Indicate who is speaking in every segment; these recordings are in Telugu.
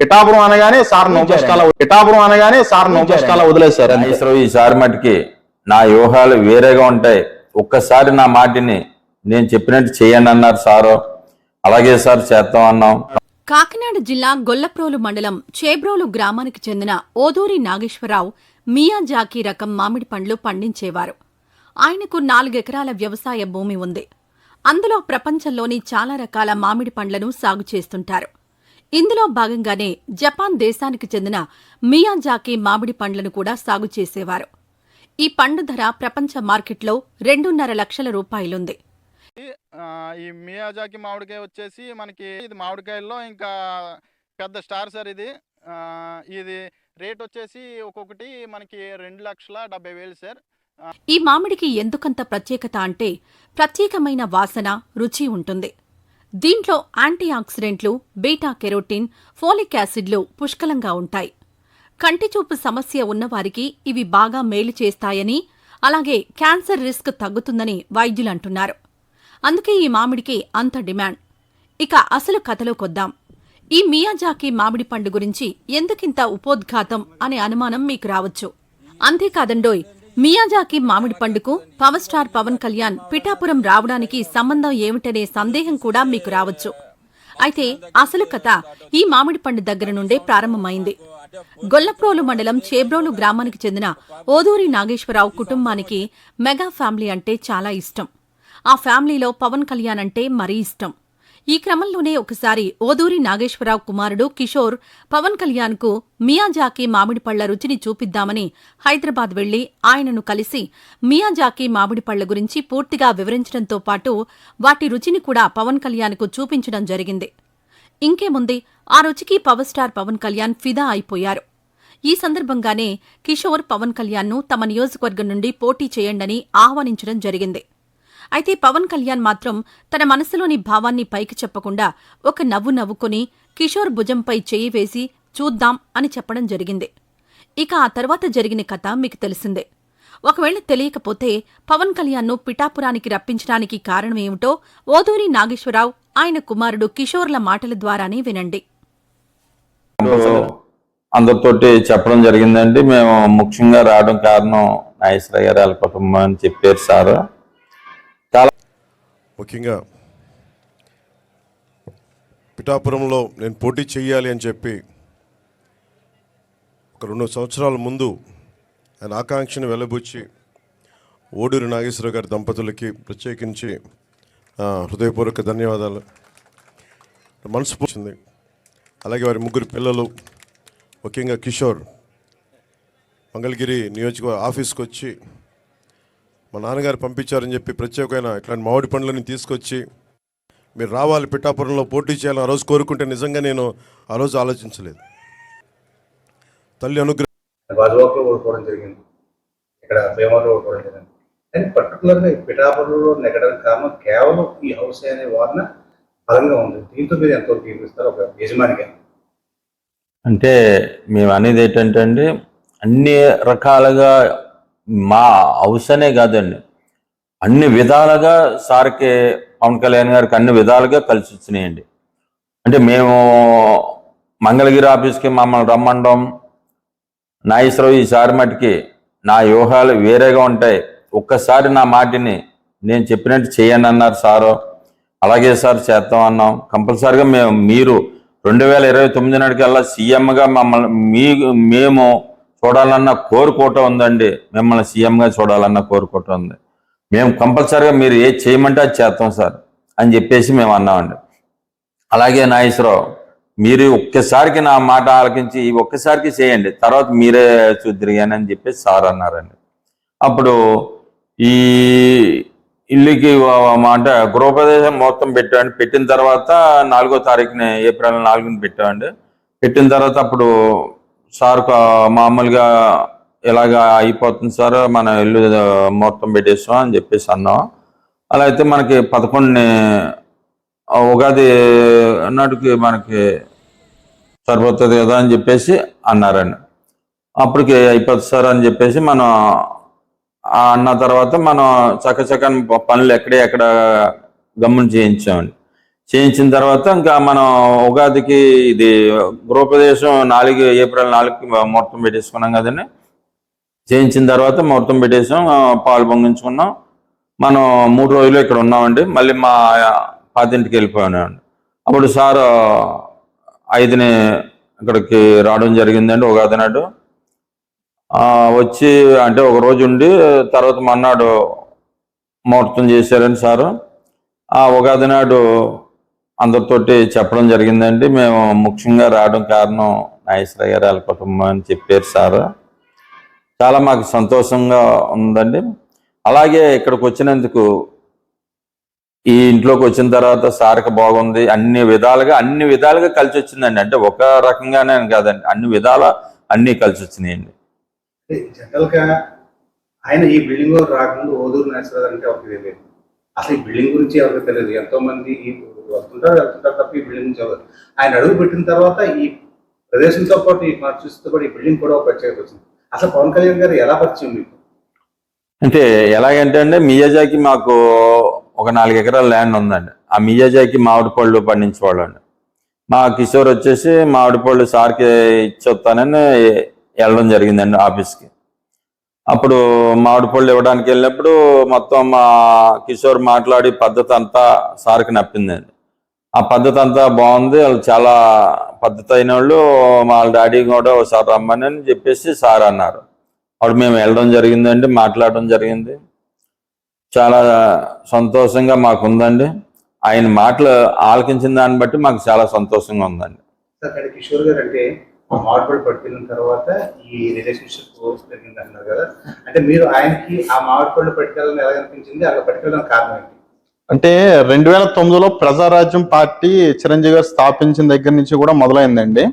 Speaker 1: పిఠాపురం అనగానే సార్ నోబస్కాల వదిలేశారు.
Speaker 2: ఈసారి మటుకి నా వ్యూహాలు వేరేగా ఉంటాయి, ఒక్కసారి నా మాటిని నేను చెప్పినట్టు చేయండి అన్నారు సారు. అలాగే సార్ చేద్దాం అన్నాం.
Speaker 3: కాకినాడ జిల్లా గొల్లప్రోలు మండలం చేబ్రోలు గ్రామానికి చెందిన ఓదూరి నాగేశ్వరరావు మియాజాకీ రకం మామిడి పండ్లు పండించేవారు. ఆయనకు 4 ఎకరాల వ్యవసాయ భూమి ఉంది. అందులో ప్రపంచంలోని చాలా రకాల మామిడి పండ్లను సాగు చేస్తుంటారు. ఇందులో భాగంగానే జపాన్ దేశానికి చెందిన మియాజాకీ మామిడి పండ్లను కూడా సాగు చేసేవారు. ఈ పండు ధర ప్రపంచ మార్కెట్లో 2.5 లక్షల రూపాయలుంది.
Speaker 4: ఈ మియాజాకీ మామిడికాయ వచ్చేసి మనకి ఇది మామిడికాయల్లో ఇంకా పెద్ద స్టార్ సార్. ఇది రేట్ వచ్చేసి ఒక్కొక్కటి మనకి 2,70,000 సార్.
Speaker 3: ఈ మామిడికి ఎందుకంత ప్రత్యేకత అంటే ప్రత్యేకమైన వాసన, రుచి ఉంటుంది. దీంట్లో యాంటీ ఆక్సిడెంట్లు, బీటా కెరోటిన్, ఫోలిక్ యాసిడ్లు పుష్కలంగా ఉంటాయి. కంటిచూపు సమస్య ఉన్నవారికి ఇవి బాగా మేలు చేస్తాయని, అలాగే క్యాన్సర్ రిస్క్ తగ్గుతుందని వైద్యులంటున్నారు. అందుకే ఈ మామిడికి అంత డిమాండ్. ఇక అసలు కథలోకొద్దాం. ఈ మియాజాకీ మామిడి పండు గురించి ఎందుకింత ఉపోద్ఘాతం అనే అనుమానం మీకు రావచ్చు. అంతేకాదండోయ్, మియాజాకీ మామిడి పండుకు పవర్ స్టార్ పవన్ కళ్యాణ్ పిఠాపురం రావడానికి సంబంధం ఏమిటనే సందేహం కూడా మీకు రావచ్చు. అయితే అసలు కథ ఈ మామిడి పండు దగ్గర నుండే ప్రారంభమైంది. గొల్లప్రోలు మండలం చేబ్రోలు గ్రామానికి చెందిన ఓదూరి నాగేశ్వరరావు కుటుంబానికి మెగా ఫ్యామిలీ అంటే చాలా ఇష్టం. ఆ ఫ్యామిలీలో పవన్ కళ్యాణ్ అంటే మరీ ఇష్టం. ఈ క్రమంలోనే ఒకసారి ఓదూరి నాగేశ్వరరావు కుమారుడు కిషోర్ పవన్ కళ్యాణ్కు మియాజాకీ మామిడి పళ్ల రుచిని చూపిద్దామని హైదరాబాద్ వెళ్లి ఆయనను కలిసి మియాజాకీ మామిడి పళ్ల గురించి పూర్తిగా వివరించడంతో పాటు వాటి రుచిని కూడా పవన్ కళ్యాణ్కు చూపించడం జరిగింది. ఇంకేముంది, ఆ రుచికి పవర్ స్టార్ పవన్ కళ్యాణ్ ఫిదా అయిపోయారు. ఈ సందర్భంగానే కిషోర్ పవన్ కళ్యాణ్ను తమ నియోజకవర్గం నుండి పోటీ చేయండని ఆహ్వానించడం జరిగింది. అయితే పవన్ కళ్యాణ్ మాత్రం తన మనసులోని భావాన్ని పైకి చెప్పకుండా ఒక నవ్వు నవ్వుకుని కిషోర్ భుజంపై చెయ్యి వేసి చూద్దాం అని చెప్పడం జరిగింది. ఇక ఆ తర్వాత జరిగిన కథ మీకు తెలిసిందే. ఒకవేళ తెలియకపోతే పవన్ కళ్యాణ్ను పిఠాపురానికి రప్పించడానికి కారణమేమిటో ఓదూరి నాగేశ్వరరావు, ఆయన కుమారుడు కిషోర్ల మాటల ద్వారానే వినండి.
Speaker 2: అందరితోటి చెప్పడం జరిగిందండి. మేము ముఖ్యంగా రావడం కారణం నాగేశ్వరరావు గారు వాళ్ళ కుటుంబం అని చెప్పారు సార్.
Speaker 5: ముఖ్యంగా పిఠాపురంలో నేను పోటీ చేయాలి అని చెప్పి ఒక 2 సంవత్సరాల ముందు ఆయన ఆకాంక్షను వెలబుచ్చి ఓడూరి నాగేశ్వరరావు గారి దంపతులకి ప్రత్యేకించి హృదయపూర్వక ధన్యవాదాలు. మనసు పోచింది. అలాగే వారి 3 పిల్లలు, ముఖ్యంగా కిషోర్ మంగళగిరి నియోజకవర్గ ఆఫీస్కి వచ్చి మా నాన్నగారు పంపించారని చెప్పి ప్రత్యేకమైన ఇట్లాంటి మామిడి పండ్లని తీసుకొచ్చి మీరు రావాలి పిఠాపురంలో పోటీ చేయాలని ఆ రోజు కోరుకుంటే నిజంగా నేను ఆ రోజు ఆలోచించలేదు. తల్లి
Speaker 6: అనుగ్రహం ఓడిపోవడం జరిగింది, ఇక్కడ భీమవరంలో ఓడిపోవడం జరిగింది. కానీ పర్టికులర్గా పిఠాపురంలో నెగ్గడానికి కారణం కేవలం ఈ హౌస్ అనే వాదన బలంగా ఉంది. దీంతో మీరు ఎంతవరకు తీర్పిస్తారు ఒక యజమానిగా?
Speaker 2: అంటే మేము అనేది ఏంటంటే అండి, అన్ని రకాలుగా మా హౌసనే కాదండి, అన్ని విధాలుగా సార్కి పవన్ కళ్యాణ్ గారికి అన్ని విధాలుగా కలిసి వచ్చినాయండి. అంటే మేము మంగళగిరి ఆఫీస్కి మమ్మల్ని రమ్మండం, నాగేశ్వరరావు ఈసారి మటుకి నా వ్యూహాలు వేరేగా ఉంటాయి, ఒక్కసారి నా మాటిని నేను చెప్పినట్టు చేయండి అన్నారు సారు. అలాగే సార్ చేద్దాం అన్నాం. కంపల్సరిగా మీరు 2029 నాటికల్లా సీఎంగా మేము చూడాలన్న కోరుకోవటం ఉందండి. మిమ్మల్ని సీఎంగా చూడాలన్న కోరుకోవటం ఉంది. మేము కంపల్సరిగా మీరు ఏది చేయమంటే అది చేస్తాం సార్ అని చెప్పేసి మేము అన్నామండి. అలాగే నాగేశ్వరరావు, మీరు ఒక్కసారికి నా మాట ఆలకించి ఈ ఒక్కసారికి చేయండి, తర్వాత మీరే చూద్దరిగాని అని చెప్పేసి సార్ అన్నారండి. అప్పుడు ఈ ఇల్లుకి అంటే గృహప్రదేశం మొత్తం పెట్టామండి. పెట్టిన తర్వాత 4వ తారీఖున ఏప్రిల్ 4ని పెట్టామండి. పెట్టిన తర్వాత అప్పుడు సార్ మామూలుగా ఇలాగా అయిపోతుంది సార్, మన ఇల్లు మొత్తం పెట్టేస్తాం అని చెప్పేసి అన్నాం. అలా అయితే మనకి 11ని ఉగాది నాటికి మనకి సరిపోతుంది కదా అని చెప్పేసి అన్నారండి. అప్పటికి అయిపోతుంది సార్ అని చెప్పేసి మనం అన్న తర్వాత మనం చక్కచక్కని పనులు ఎక్కడ గమ్మున చేయించామండి. చేయించిన తర్వాత ఇంకా మనం ఉగాదికి ఇది గృహప్రవేశం ఏప్రిల్ 4కి ముహూర్తం పెట్టేసుకున్నాం కదండి. చేయించిన తర్వాత ముహూర్తం పెట్టేసాం, పాలు పొంగించుకున్నాం. మనం 3 రోజులు ఇక్కడ ఉన్నామండి. మళ్ళీ మా పాతింటికి వెళ్ళిపోయామండి. అప్పుడు సార్ 5ని ఇక్కడికి రావడం జరిగిందండి ఉగాది నాడు. వచ్చి అంటే ఒక రోజు ఉండి తర్వాత మన్నాడు ముహూర్తం చేశారండి సారు. ఆ ఉగాది నాడు అందరితోటి చెప్పడం జరిగిందండి. మేము ముఖ్యంగా రావడం కారణం నాగేశ్వరయ్య గారి వాళ్ళ కుటుంబం అని చెప్పారు సారు. చాలా మాకు సంతోషంగా ఉందండి. అలాగే ఇక్కడికి వచ్చినందుకు, ఈ ఇంట్లోకి వచ్చిన తర్వాత సార్కి బాగుంది, అన్ని విధాలుగా కలిసి వచ్చిందండి. అంటే ఒక రకంగానే కాదండి, అన్ని కలిసి వచ్చినాయండి.
Speaker 6: జనరల్ గా ఆయన ఈ బిల్డింగ్ లో రాకముందు ఓదూరు నాగేశ్వరరావు అంటే ఒక తెలియదు. అసలు ఈ బిల్డింగ్ గురించి ఎవరికి తెలియదు. ఎంతో మంది వెళ్తుంటారు తప్ప ఈ బిల్డింగ్ గురించి ఎవరు. ఆయన అడుగు పెట్టిన తర్వాత ఈ ప్రదేశంతో పాటు ఈ పరిస్థితితో పాటు ఈ బిల్డింగ్ కూడా ఒక ప్రత్యేకత వచ్చింది. అసలు పవన్ కళ్యాణ్ గారు ఎలా పరిచయం మీకు?
Speaker 2: అంటే ఎలాగంటే అండి, మియాజాకి మాకు ఒక 4 ఎకరాల ల్యాండ్ ఉందండి. ఆ మియాజాకి మామిడి పళ్ళు పండించేవాళ్ళు అండి. మా కిషోర్ వచ్చేసి మామిడి పళ్ళు సార్కి ఇచ్చొస్తానని వెళ్ళడం జరిగిందండి ఆఫీస్కి. అప్పుడు మామిడి పళ్ళు ఇవ్వడానికి వెళ్ళినప్పుడు మొత్తం మా కిషోర్ మాట్లాడి పద్ధతి అంతా సార్కి నప్పిందండి. ఆ పద్ధతి అంతా బాగుంది, వాళ్ళు చాలా పద్ధతి అయిన వాళ్ళు, మా డాడీ కూడా ఒకసారి రమ్మని అని చెప్పేసి సార్ అన్నారు. అప్పుడు మేము వెళ్ళడం జరిగిందండి, మాట్లాడడం జరిగింది. చాలా సంతోషంగా మాకు ఉందండి. ఆయన మాటలు ఆలకించిన దాన్ని బట్టి మాకు చాలా సంతోషంగా ఉందండి.
Speaker 6: అక్కడ కిషోర్ గారు అంటే మామిడిపళ్ళు పట్టుకెళ్ళిన తర్వాత ఈ రిలేషన్షిప్ జరిగింది అంటున్నారు కదా, అంటే మీరు ఆయనకి ఆ మామిడిపళ్ళు పట్టుకెళ్ళాలని ఎలా అనిపించింది, అలా పట్టుకెళ్ళడానికి కారణం ఏంటి?
Speaker 1: అంటే 2009లో ప్రజారాజ్యం పార్టీ చిరంజీవి గారు స్థాపించిన దగ్గర నుంచి కూడా మొదలైందండి.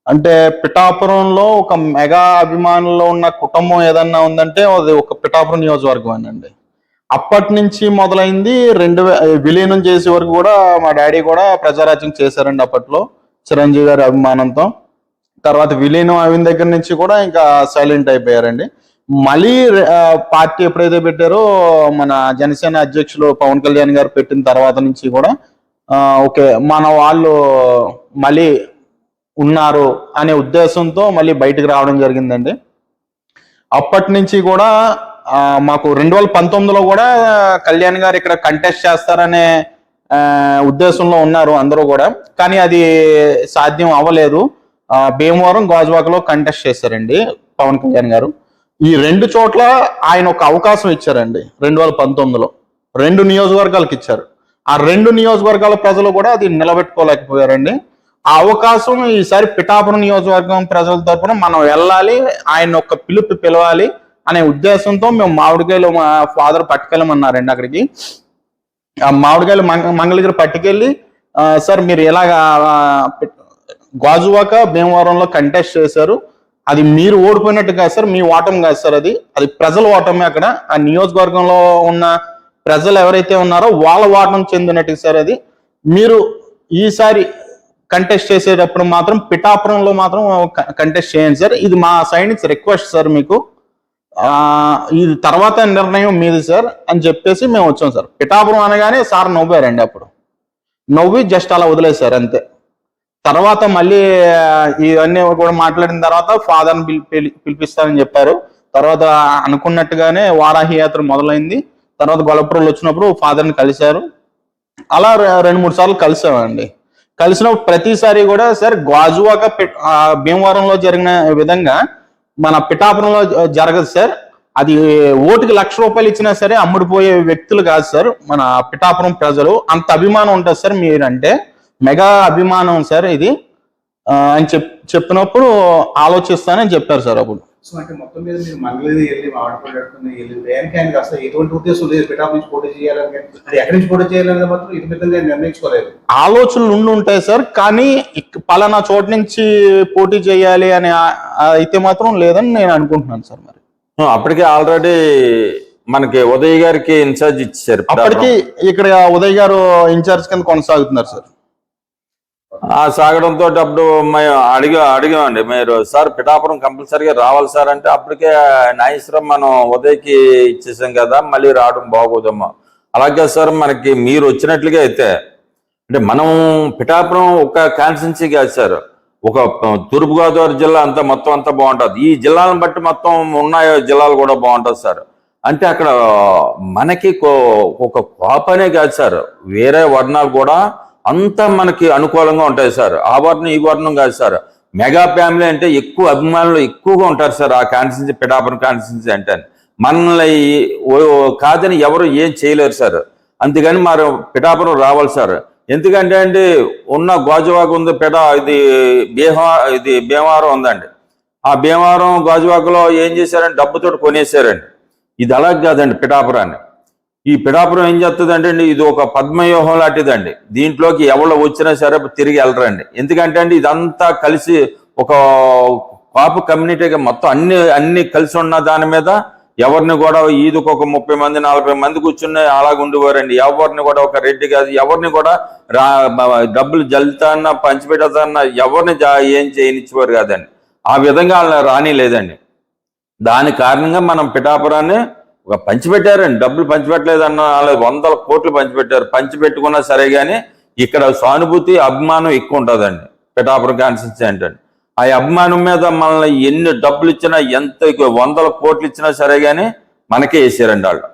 Speaker 1: అంటే పిఠాపురంలో ఒక మెగా అభిమానుల్లో ఉన్న కుటుంబం ఏదన్నా ఉందంటే అది ఒక పిఠాపురం నియోజకవర్గం అండి. అప్పటి నుంచి మొదలైంది. విలీనం చేసే వరకు కూడా మా డాడీ కూడా ప్రజారాజ్యం చేశారండి అప్పట్లో చిరంజీవి గారి అభిమానంతో. తర్వాత విలీనం అయిన దగ్గర నుంచి కూడా ఇంకా సైలెంట్ అయిపోయారండి. మళ్ళీ పార్టీ ఎప్పుడైతే పెట్టారో మన జనసేన అధ్యక్షులు పవన్ కళ్యాణ్ గారు పెట్టిన తర్వాత నుంచి కూడా ఓకే మన వాళ్ళు మళ్ళీ ఉన్నారు అనే ఉద్దేశంతో మళ్ళీ బయటకు రావడం జరిగిందండి. అప్పటి నుంచి కూడా మాకు 2019లో కూడా కళ్యాణ్ గారు ఇక్కడ కంటెస్ట్ చేస్తారనే ఉద్దేశంలో ఉన్నారు అందరూ కూడా. కానీ అది సాధ్యం అవ్వలేదు. భీమవరం, గాజువాకలో కంటెస్ట్ చేశారండి పవన్ కళ్యాణ్ గారు. ఈ 2 చోట్ల ఆయన ఒక అవకాశం ఇచ్చారండి 2019లో. 2 నియోజకవర్గాలకు ఇచ్చారు. ఆ 2 నియోజకవర్గాల ప్రజలు కూడా అది నిలబెట్టుకోలేకపోయారండి. ఆ అవకాశం ఈసారి పిఠాపురం నియోజకవర్గం ప్రజల తరఫున మనం వెళ్ళాలి, ఆయన ఒక పిలవాలి అనే ఉద్దేశంతో మేము మామిడికాయలు మా ఫాదర్ పట్టుకెళ్ళమన్నారండి అక్కడికి. ఆ మామిడికాయలు మంగళగిరి పట్టుకెళ్ళి సార్ మీరు ఇలాగా గాజువాక, భీమవరంలో కంటెస్ట్ చేశారు, అది మీరు ఓడిపోయినట్టు కాదు సార్, మీ ఓటమి కాదు సార్, అది ప్రజల ఓటమి. అక్కడ ఆ నియోజకవర్గంలో ఉన్న ప్రజలు ఎవరైతే ఉన్నారో వాళ్ళ ఓటమి చెందినట్టు సార్. అది మీరు ఈసారి కంటెస్ట్ చేసేటప్పుడు మాత్రం పిఠాపురంలో మాత్రం కంటెస్ట్ చేయండి సార్, ఇది మా సైడ్ నుంచి రిక్వెస్ట్ సార్ మీకు, ఇది తర్వాత నిర్ణయం మీది సార్ అని చెప్పేసి మేము వచ్చాం సార్. పిఠాపురం అనగానే సార్ నవ్వారండి. అప్పుడు నవ్వి జస్ట్ అలా వదిలేశారు అంతే. తర్వాత మళ్ళీ ఇవన్నీ కూడా మాట్లాడిన తర్వాత ఫాదర్ని పిలిపిస్తానని చెప్పారు. తర్వాత అనుకున్నట్టుగానే వారాహి యాత్ర మొదలైంది. తర్వాత గొల్లపురంలో వచ్చినప్పుడు ఫాదర్ని కలిశారు. అలా 2-3 సార్లు కలిసామండి. కలిసినప్పుడు ప్రతిసారి కూడా సార్ గాజువాక భీమవరంలో జరిగిన విధంగా మన పిఠాపురంలో జరగదు సార్. అది ఓటుకి ₹1,00,000 ఇచ్చినా సరే అమ్ముడిపోయే వ్యక్తులు కాదు సార్ మన పిఠాపురం ప్రజలు. అంత అభిమానం ఉంటుంది సార్ మీరంటే, మెగా అభిమానం సార్ ఇది అని చెప్పినప్పుడు ఆలోచిస్తానని చెప్పారు సార్ అప్పుడు.
Speaker 6: సో అంటే మొత్తం మీద మీరు మంగళగిరి వెళ్ళి మాట్లాడుకుని వెళ్ళి ఆయనకి అసలు ఎటువంటి ఉద్దేశం లేదు పిఠాపురం నుంచి పోటీ చేయాలని, అది ఎక్కడి నుంచి పోటీ చేయాలని మాత్రం ఇది విధంగా నిర్ణయించుకోలేదు.
Speaker 1: ఆలోచనలు ఉంటాయి సార్, కానీ పలానా చోటు నుంచి పోటీ చేయాలి అని అయితే మాత్రం లేదని నేను అనుకుంటున్నాను సార్. మరి
Speaker 2: అప్పటికే ఆల్రెడీ మనకి ఉదయ్ గారికి ఇన్ఛార్జ్ ఇచ్చారు.
Speaker 1: అప్పటికి ఇక్కడ ఉదయ్ గారు ఇన్ఛార్జ్ కింద కొనసాగుతున్నారు సార్.
Speaker 2: సాగడంతో అప్పుడు మేము అడిగామండి, మీరు సార్ పిఠాపురం కంపల్సరీగా రావాలి సార్ అంటే, అప్పటికే నాగేశ్వరం మనం ఉదయ్కి ఇచ్చేసాం కదా, మళ్ళీ రావడం బాగోదమ్మా. అలాగే సార్ మనకి మీరు వచ్చినట్లుగా అయితే అంటే మనం పిఠాపురం ఒక కాన్స్టిట్యున్సీ కాదు సార్, ఒక తూర్పుగోదావరి జిల్లా అంతా మొత్తం అంతా బాగుంటుంది. ఈ జిల్లాలను బట్టి మొత్తం ఉన్న జిల్లాలు కూడా బాగుంటుంది సార్. అంటే అక్కడ మనకి ఒక కోపనే కాదు సార్, వేరే వర్ణాలు కూడా అంతా మనకి అనుకూలంగా ఉంటాయి సార్. ఆ వర్ణం ఈ వర్ణం కాదు సార్. మెగా ఫ్యామిలీ అంటే ఎక్కువ అభిమానులు ఎక్కువగా ఉంటారు సార్ ఆ కాన్స్టిట్యున్సీ, పిఠాపురం కాన్స్టిట్యున్సీ అంటే. మనల్ని కాదని ఎవరు ఏం చేయలేరు సార్. అందుకని మరి పిఠాపురం రావాలి సార్. ఎందుకంటే అండి ఉన్న గాజువాక ఉంది, ఇది భీమవరం ఉందండి. ఆ భీమవరం గాజువాకలో ఏం చేశారంటే డబ్బుతో కొనేసారండి. ఇది అలాగే కాదండి పిఠాపురాన్ని. ఈ పిఠాపురం ఏం చేస్తుందంటే అండి, ఇది ఒక పద్మవ్యూహం లాంటిదండి. దీంట్లోకి ఎవరు వచ్చినా సరే తిరిగి వెళ్ళరండి. ఎందుకంటే అండి ఇదంతా కలిసి ఒక కాపు కమ్యూనిటీగా మొత్తం అన్ని కలిసి ఉన్న దాని మీద ఎవరిని కూడా ఈదుకు ఒక 30 మంది 40 మంది కూర్చుని అలాగ ఉండేవారండి. ఎవరిని కూడా ఒక రెడ్డి కాదు ఎవరిని కూడా డబ్బులు జల్లుతాన్నా పంచిపెట్టన్నా ఎవరిని ఏం చేయనిచ్చేవారు కాదండి. ఆ విధంగా వాళ్ళని రానిలేదండి. దాని కారణంగా మనం పిఠాపురాన్ని ఒక పంచిపెట్టారండి. డబ్బులు పంచిపెట్టలేదన్న వాళ్ళు 100 కోట్లు పంచిపెట్టారు. పంచిపెట్టుకున్నా సరే కానీ ఇక్కడ సానుభూతి అభిమానం ఎక్కువ ఉంటుందండి పిఠాపురం కాన్స్టిట్యున్సీ అంటే. ఆ అభిమానం మీద మనల్ని ఎన్ని డబ్బులు ఇచ్చినా ఎంత 100 కోట్లు ఇచ్చినా సరే కానీ మనకే వేసారండి వాళ్ళు.